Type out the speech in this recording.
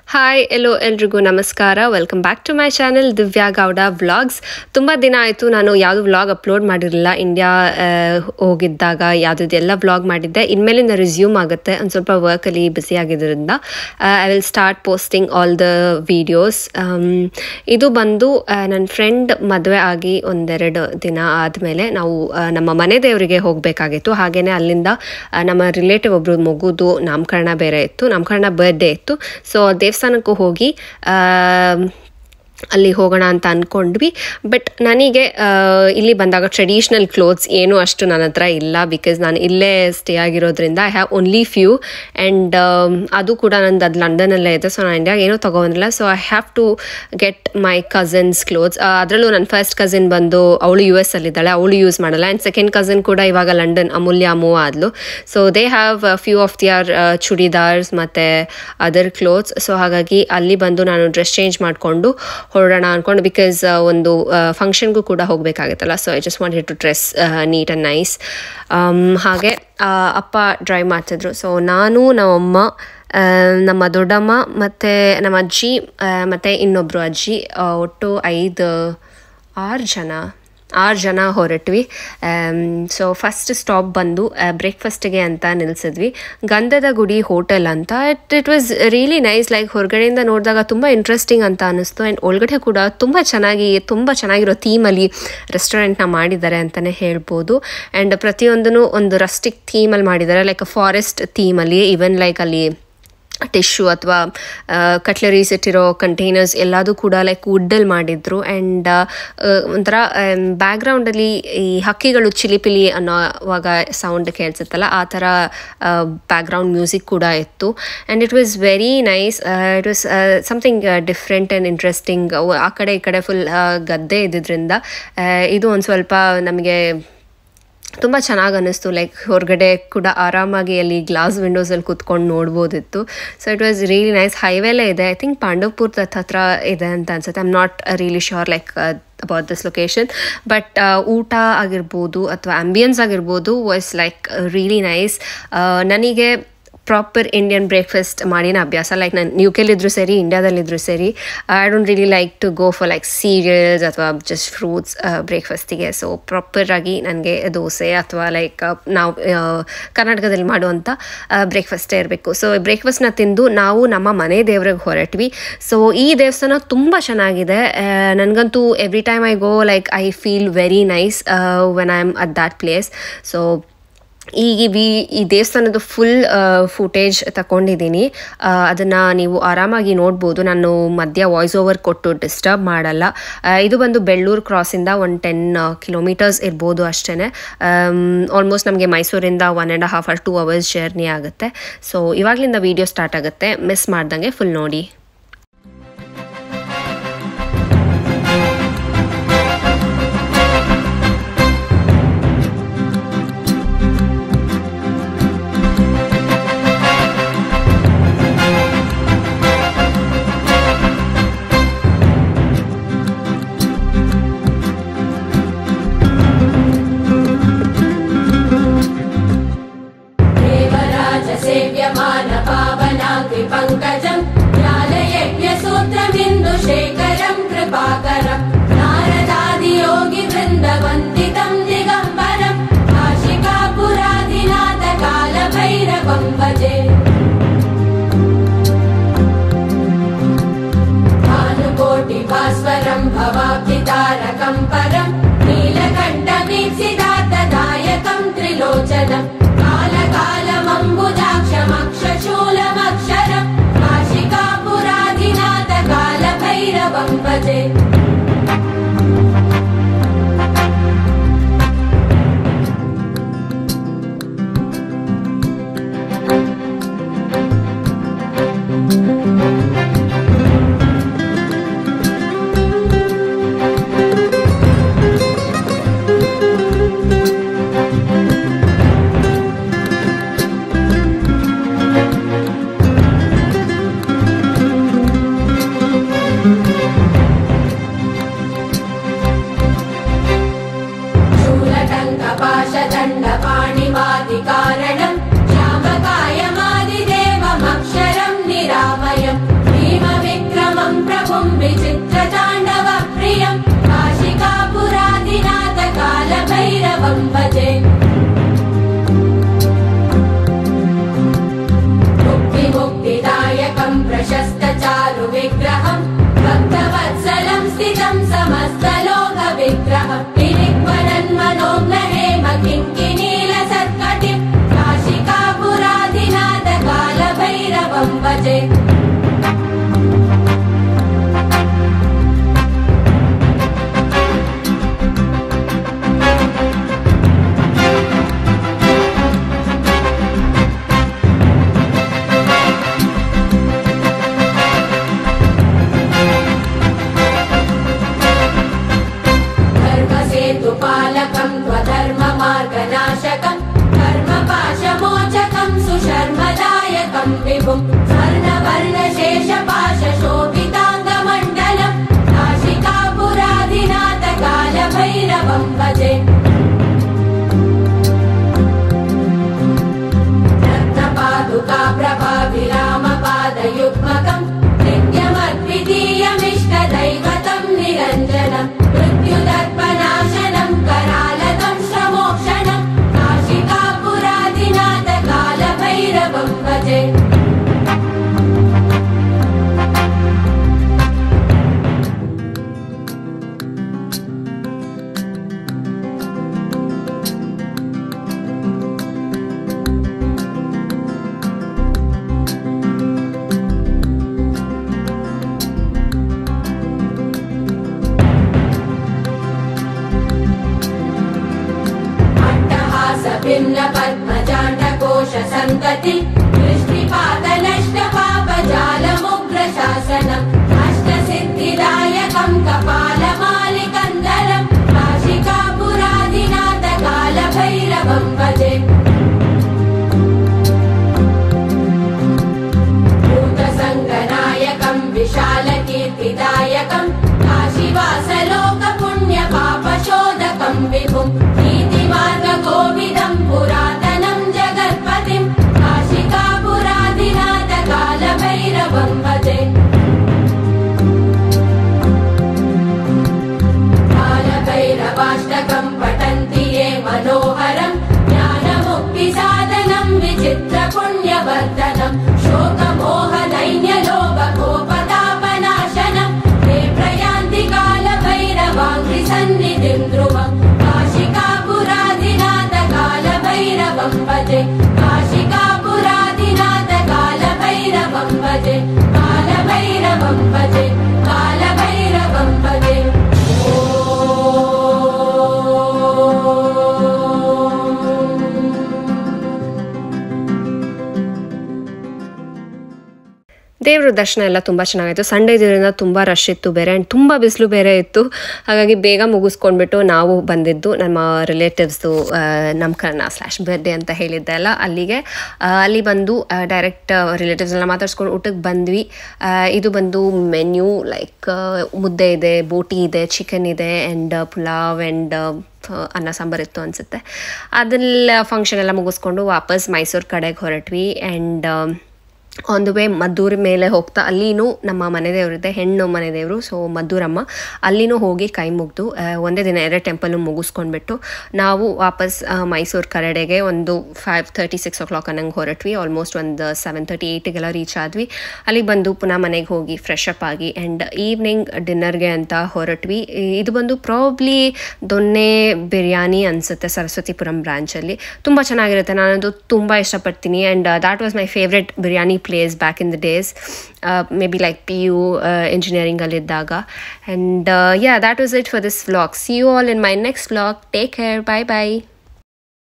Hi ಎಲ್ರಿಗೂ ನಮಸ್ಕಾರ. Welcome back to my channel Divya Gowda vlogs. ತುಂಬ ದಿನ ಆಯಿತು ನಾನು ಯಾವುದು ವ್ಲಾಗ್ ಅಪ್ಲೋಡ್ ಮಾಡಿರಲಿಲ್ಲ. ಇಂಡಿಯಾ ಹೋಗಿದ್ದಾಗ ಯಾವುದೆಲ್ಲ ವ್ಲಾಗ್ ಮಾಡಿದ್ದೆ. ಇನ್ಮೇಲಿಂದ ರಿಸ್ಯೂಮ್ ಆಗುತ್ತೆ. ಒಂದು ಸ್ವಲ್ಪ ವರ್ಕಲ್ಲಿ ಬ್ಯುಸಿ ಆಗಿದ್ದರಿಂದ I will start posting all the videos. ಇದು ಬಂದು ನನ್ನ ಫ್ರೆಂಡ್ ಮದುವೆ ಆಗಿ ಒಂದೆರಡು ದಿನ ಆದಮೇಲೆ ನಾವು ನಮ್ಮ ಮನೆ ದೇವರಿಗೆ ಹೋಗಬೇಕಾಗಿತ್ತು. ಹಾಗೆಯೇ ಅಲ್ಲಿಂದ ನಮ್ಮ ರಿಲೇಟಿವ್ ಒಬ್ಬರು ಮಗುದು ನಾಮಕರಣ ಬೇರೆ ಇತ್ತು, ನಾಮಕರಣ ಬರ್ಡೇ ಇತ್ತು. ಸೊ ದೇವಸ್ಥಾನಕ್ಕೂ ಹೋಗಿ ಅಲ್ಲಿ ಹೋಗೋಣ ಅಂತ ಅಂದ್ಕೊಂಡ್ವಿ. ಬಟ್ ನನಗೆ ಇಲ್ಲಿ ಬಂದಾಗ ಟ್ರೆಡಿಷ್ನಲ್ ಕ್ಲೋತ್ಸ್ ಏನೂ ಅಷ್ಟು ನನ್ನ ಹತ್ರ ಇಲ್ಲ, ಬಿಕಾಸ್ ನಾನು ಇಲ್ಲೇ ಸ್ಟೇ ಆಗಿರೋದ್ರಿಂದ I have only few. And ಅದು ಕೂಡ ನಂದು ಅದು ಲಂಡನಲ್ಲೇ ಇದೆ. ಸೊ ನಾನು ಇಂಡಿಯಾಗೆ ಏನೂ ತೊಗೊಂಡಿಲ್ಲ. So I have to get my cousins clothes. ಅದರಲ್ಲೂ ನನ್ನ ಫಸ್ಟ್ ಕಝನ್ ಬಂದು ಅವಳು US ಅಲ್ಲಿದ್ದಾಳೆ, ಅವಳು ಯೂಸ್ ಮಾಡಲ್ಲ. ಆ್ಯಂಡ್ ಸೆಕೆಂಡ್ ಕಝನ್ ಕೂಡ ಇವಾಗ ಲಂಡನ್ ಅಮೂಲ್ಯ ಮೂವ್ ಆದ್ಲು. So they have few of their churidars ಮತ್ತು ಅದರ್ ಕ್ಲೋತ್ಸ್. ಸೊ ಹಾಗಾಗಿ ಅಲ್ಲಿ ಬಂದು ನಾನು ಡ್ರೆಸ್ ಚೇಂಜ್ ಮಾಡಿಕೊಂಡು ಹೊರಡೋಣ ಅಂದ್ಕೊಂಡು, ಬಿಕಾಸ್ ಒಂದು ಫಂಕ್ಷನ್ಗೂ ಕೂಡ ಹೋಗಬೇಕಾಗುತ್ತಲ್ಲ. So I just wanted to dress neat and nice. ಹಾಗೆ ಅಪ್ಪ ಡ್ರೈವ್ ಮಾಡ್ತಿದ್ರು. ಸೊ ನಾನು, ನಮ್ಮಮ್ಮ, ನಮ್ಮ ದೊಡ್ಡಮ್ಮ ಮತ್ತು ನಮ್ಮ ಅಜ್ಜಿ ಮತ್ತು ಇನ್ನೊಬ್ಬರು ಅಜ್ಜಿ, ಒಟ್ಟು 6 ಜನ ಹೊರಟ್ವಿ. ಸೊ ಫಸ್ಟ್ ಸ್ಟಾಪ್ ಬಂದು ಬ್ರೇಕ್ಫಾಸ್ಟಿಗೆ ಅಂತ ನಿಲ್ಲಿಸಿದ್ವಿ. ಗಂಧದ ಗುಡಿ ಹೋಟೆಲ್ ಅಂತ. It was really nice. Like ಹೊರಗಡೆಯಿಂದ ನೋಡಿದಾಗ ತುಂಬ ಇಂಟ್ರೆಸ್ಟಿಂಗ್ ಅಂತ ಅನ್ನಿಸ್ತು. ಆ್ಯಂಡ್ ಒಳಗಡೆ ಕೂಡ ತುಂಬ ಚೆನ್ನಾಗಿರೋ ಥೀಮಲ್ಲಿ ರೆಸ್ಟೋರೆಂಟ್ನ ಮಾಡಿದ್ದಾರೆ ಅಂತಲೇ ಹೇಳ್ಬೋದು. ಆ್ಯಂಡ್ ಪ್ರತಿಯೊಂದೂ ಒಂದು ರಸ್ಟಿಕ್ ಥೀಮಲ್ಲಿ ಮಾಡಿದ್ದಾರೆ, ಲೈಕ್ ಫಾರೆಸ್ಟ್ ಥೀಮಲ್ಲಿ. ಈವನ್ ಲೈಕ್ ಅಲ್ಲಿ ಟಿಶ್ಯೂ ಅಥವಾ ಕಟ್ಲರೀಸ್ ಇಟ್ಟಿರೋ ಕಂಟೈನರ್ಸ್ ಎಲ್ಲದೂ ಕೂಡ ಲೈಕ್ ವುಡ್ಡಲ್ಲಿ ಮಾಡಿದ್ರು. ಆ್ಯಂಡ್ ಒಂಥರ ಬ್ಯಾಕ್ಗ್ರೌಂಡಲ್ಲಿ ಈ ಹಕ್ಕಿಗಳು ಚಿಲಿಪಿಲಿ ಅನ್ನೋವಾಗ ಸೌಂಡ್ ಕೇಳಿಸುತ್ತಲ್ಲ, ಆ ಥರ ಬ್ಯಾಕ್ಗ್ರೌಂಡ್ ಮ್ಯೂಸಿಕ್ ಕೂಡ ಇತ್ತು. And it was very nice. It was something different and interesting. ಆ ಕಡೆ ಈ ಕಡೆ ಫುಲ್ ಗದ್ದೆ ಇದ್ದಿದ್ದರಿಂದ ಇದು ಒಂದು ಸ್ವಲ್ಪ ನಮಗೆ ತುಂಬ ಚೆನ್ನಾಗಿ ಅನ್ನಿಸ್ತು. ಲೈಕ್ ಹೊರಗಡೆ ಕೂಡ ಆರಾಮಾಗಿ ಅಲ್ಲಿ ಗ್ಲಾಸ್ ವಿಂಡೋಸಲ್ಲಿ ಕೂತ್ಕೊಂಡು ನೋಡ್ಬೋದಿತ್ತು. So it was really nice. ಹೈವೇಲೇ ಇದೆ, ಐ ಥಿಂಕ್ ಪಾಂಡವಪುರದ ಹತ್ರ ಇದೆ ಅಂತ ಅನ್ಸುತ್ತೆ. I am not really sure like about this location. But ಊಟ ಆಗಿರ್ಬೋದು ಅಥವಾ ಆಂಬಿಯನ್ಸ್ ಆಗಿರ್ಬೋದು ವಾಸ್ ಲೈಕ್ ರಿಯಲಿ ನೈಸ್. ನನಗೆ ಪ್ರಾಪರ್ ಇಂಡಿಯನ್ ಬ್ರೇಕ್ಫಾಸ್ಟ್ ಮಾಡಿನ ಅಭ್ಯಾಸ. ಲೈಕ್ ನಾನು UK-ಲಿದ್ರೂ ಸರಿ, ಇಂಡಿಯಾದಲ್ಲಿದ್ದರೂ ಸರಿ, I don't really like to go for like cereals ಅಥವಾ ಜಸ್ಟ್ ಫ್ರೂಟ್ಸ್ ಬ್ರೇಕ್ಫಾಸ್ಟಿಗೆ. ಸೊ ಪ್ರಾಪರಾಗಿ ನನಗೆ ದೋಸೆ ಅಥವಾ ಲೈಕ್ ನಾವು ಕರ್ನಾಟಕದಲ್ಲಿ ಮಾಡುವಂಥ ಬ್ರೇಕ್ಫಾಸ್ಟೇ ಇರಬೇಕು. ಸೊ ಬ್ರೇಕ್ಫಾಸ್ಟ್ನ ತಿಂದು ನಾವು ನಮ್ಮ ಮನೆ ದೇವ್ರಿಗೆ ಹೊರಟ್ವಿ. ಸೊ ಈ ದೇವಸ್ಥಾನ ತುಂಬ ಚೆನ್ನಾಗಿದೆ. ನನಗಂತೂ every time I go like I feel very nice when I am at that place. So ಈ ದೇವಸ್ಥಾನದ ಫುಲ್ ಫುಟೇಜ್ ತಗೊಂಡಿದ್ದೀನಿ. ಅದನ್ನು ನೀವು ಆರಾಮಾಗಿ ನೋಡ್ಬೋದು. ನಾನು ಮಧ್ಯ ವಾಯ್ಸ್ ಓವರ್ ಕೊಟ್ಟು ಡಿಸ್ಟರ್ಬ್ ಮಾಡಲ್ಲ. ಇದು ಬಂದು ಬೆಳ್ಳೂರು ಕ್ರಾಸಿಂದ ಒಂದು 10 ಕಿಲೋಮೀಟರ್ಸ್ ಇರ್ಬೋದು ಅಷ್ಟೇ. ಆಲ್ಮೋಸ್ಟ್ ನಮಗೆ ಮೈಸೂರಿಂದ 1.5 or 2 hours ಜರ್ನಿ ಆಗುತ್ತೆ. ಸೊ ಇವಾಗಲಿಂದ ವೀಡಿಯೋ ಸ್ಟಾರ್ಟ್ ಆಗುತ್ತೆ, ಮಿಸ್ ಮಾಡ್ದಂಗೆ ಫುಲ್ ನೋಡಿ. भवाब्धितारकं परं नीलकण्ठमीप्सितार्थदायकं त्रिलोचनं कालकालमम्बुजाक्षमक्षशूलमक्षरं काशिकापुराधिनाथकालभैरवं भजे. विचित्रताण्डवप्रियं काशिकापुरादिनाथकालभैरवं भजे मुक्तिदायकं प्रशस्तचारुविग्रहं भक्तवत्सलं स्थितं समस्तलोकविग्रहं विनिक्वनन्मनोज्ञहेम किङ्किणीलसत्कटिं काशिकापुरादिनाथकालभैरवं भजे पालकं त्वधर्ममार्गनाशकं कर्मपाशमोचकं सुशर्मदायकं विभुं स्वर्णवर्णशेषपाशशोभिताङ्गमण्डलं काशिकापुरादिनाथकालभैरवं भजे रत्नपादुकाप्रभाविरामपादयुग्मकं नित्यमद्वितीयमिष्टदैवतं निरञ्जनं मृत्युदर्पनाशनं करालतं श्रमोक्षणं काशिकापुरादिनाथकालभैरवं भजे भिन्न पद्मजाण्डकोश सन्तति दृष्टिपातनष्टपापजालमुग्रशासनम् अष्टसिद्धिदायकं कपालमालिकन्दरं काशिकापुरादिनाथकालभैरवं भजे भूतसङ्गनायकं विशालकीर्तिदायकं काशीवासलोकपुण्यपापशोधकं विभुं नीतिमार्गकोविदं पुरातनं जगत्पतिं काशिकापुरादिनाथकालभैरवं भजे कालभैरवाष्टकं पठन्ति ये मनोहरं ज्ञानमुक्तिसाधनं विचित्रपुण्यवर्धनं शोकमोहदैन्यलोभकोपतापनाशनं ते प्रयान्ति कालभैरवाङ्घ्रिसन्निधिं ध्रुवं काशिकापुरादिनाथकालभैरवं भजे काशिकापुरादिनाथकालभैरवं भजे कालभैरवं भजे कालभैरवं भजे ದೇವ್ರ ದರ್ಶನ ಎಲ್ಲ ತುಂಬ ಚೆನ್ನಾಗಿತ್ತು. ಸಂಡೇ ದಿನದಿಂದ ತುಂಬ ರಶ್ ಇತ್ತು ಬೇರೆ ಆ್ಯಂಡ್ ತುಂಬ ಬಿಸಿಲು ಬೇರೆ ಇತ್ತು. ಹಾಗಾಗಿ ಬೇಗ ಮುಗಿಸ್ಕೊಂಡ್ಬಿಟ್ಟು ನಾವು ಬಂದಿದ್ದು ನಮ್ಮ ರಿಲೇಟಿವ್ಸ್ದು ನಾಮಕರಣ/ಬರ್ಡೇ ಅಂತ ಹೇಳಿದ್ದೆ ಅಲ್ಲ, ಅಲ್ಲಿ ಬಂದು ಡೈರೆಕ್ಟ್ ರಿಲೇಟಿವ್ಸ್ ಎಲ್ಲ ಮಾತಾಡ್ಸ್ಕೊಂಡು ಊಟಕ್ಕೆ ಬಂದ್ವಿ. ಇದು ಬಂದು ಮೆನ್ಯೂ ಲೈಕ್ ಮುದ್ದೆ ಇದೆ, ಬೋಟಿ ಇದೆ, ಚಿಕನ್ ಇದೆ ಆ್ಯಂಡ್ ಪುಲಾವ್ ಆ್ಯಂಡ್ ಅನ್ನ ಸಾಂಬಾರು ಇತ್ತು ಅನಿಸುತ್ತೆ. ಅದೆಲ್ಲ ಫಂಕ್ಷನ್ ಎಲ್ಲ ಮುಗಿಸ್ಕೊಂಡು ವಾಪಸ್ ಮೈಸೂರು ಕಡೆಗೆ ಹೊರಟ್ವಿ. And on the way Maddur ಮೇಲೆ ಹೋಗ್ತಾ ಅಲ್ಲಿನೂ ನಮ್ಮ ಮನೆದೇವರಿದೆ, ಹೆಣ್ಣು ಮನೆದೇವರು, ಸೊ ಮದ್ದೂರಮ್ಮ, ಅಲ್ಲಿನೂ ಹೋಗಿ ಕೈ ಮುಗಿದು ಒಂದೇ ದಿನ 2 ಟೆಂಪಲ್ಲು ಮುಗಿಸ್ಕೊಂಡ್ಬಿಟ್ಟು ನಾವು ವಾಪಸ್ ಮೈಸೂರು ಕಡೆಗೆ ಒಂದು 5:30, 6 o'clock ಅನ್ನಂಗೆ ಹೊರಟ್ವಿ. ಆಲ್ಮೋಸ್ಟ್ ಒಂದು 7:30, 8ಗೆಲ್ಲ ರೀಚ್ ಆದ್ವಿ. ಅಲ್ಲಿ ಬಂದು ಪುನಃ ಮನೆಗೆ ಹೋಗಿ ಫ್ರೆಶ್ ಅಪ್ ಆಗಿ ಆ್ಯಂಡ್ ಈವ್ನಿಂಗ್ ಡಿನ್ನರ್ಗೆ ಅಂತ ಹೊರಟ್ವಿ. ಇದು ಬಂದು ಪ್ರಾಬ್ಲಿ ದೊನ್ನೆ ಬಿರಿಯಾನಿ ಅನಿಸುತ್ತೆ, ಸರಸ್ವತಿಪುರಂ ಬ್ರಾಂಚಲ್ಲಿ. ತುಂಬ ಚೆನ್ನಾಗಿರುತ್ತೆ, ನಾನದು ತುಂಬ ಇಷ್ಟಪಡ್ತೀನಿ. And that was my favourite biryani place back in the days, maybe like PU engineering aliddaga. And yeah, that was it for this vlog. See you all in my next vlog. Take care. Bye bye.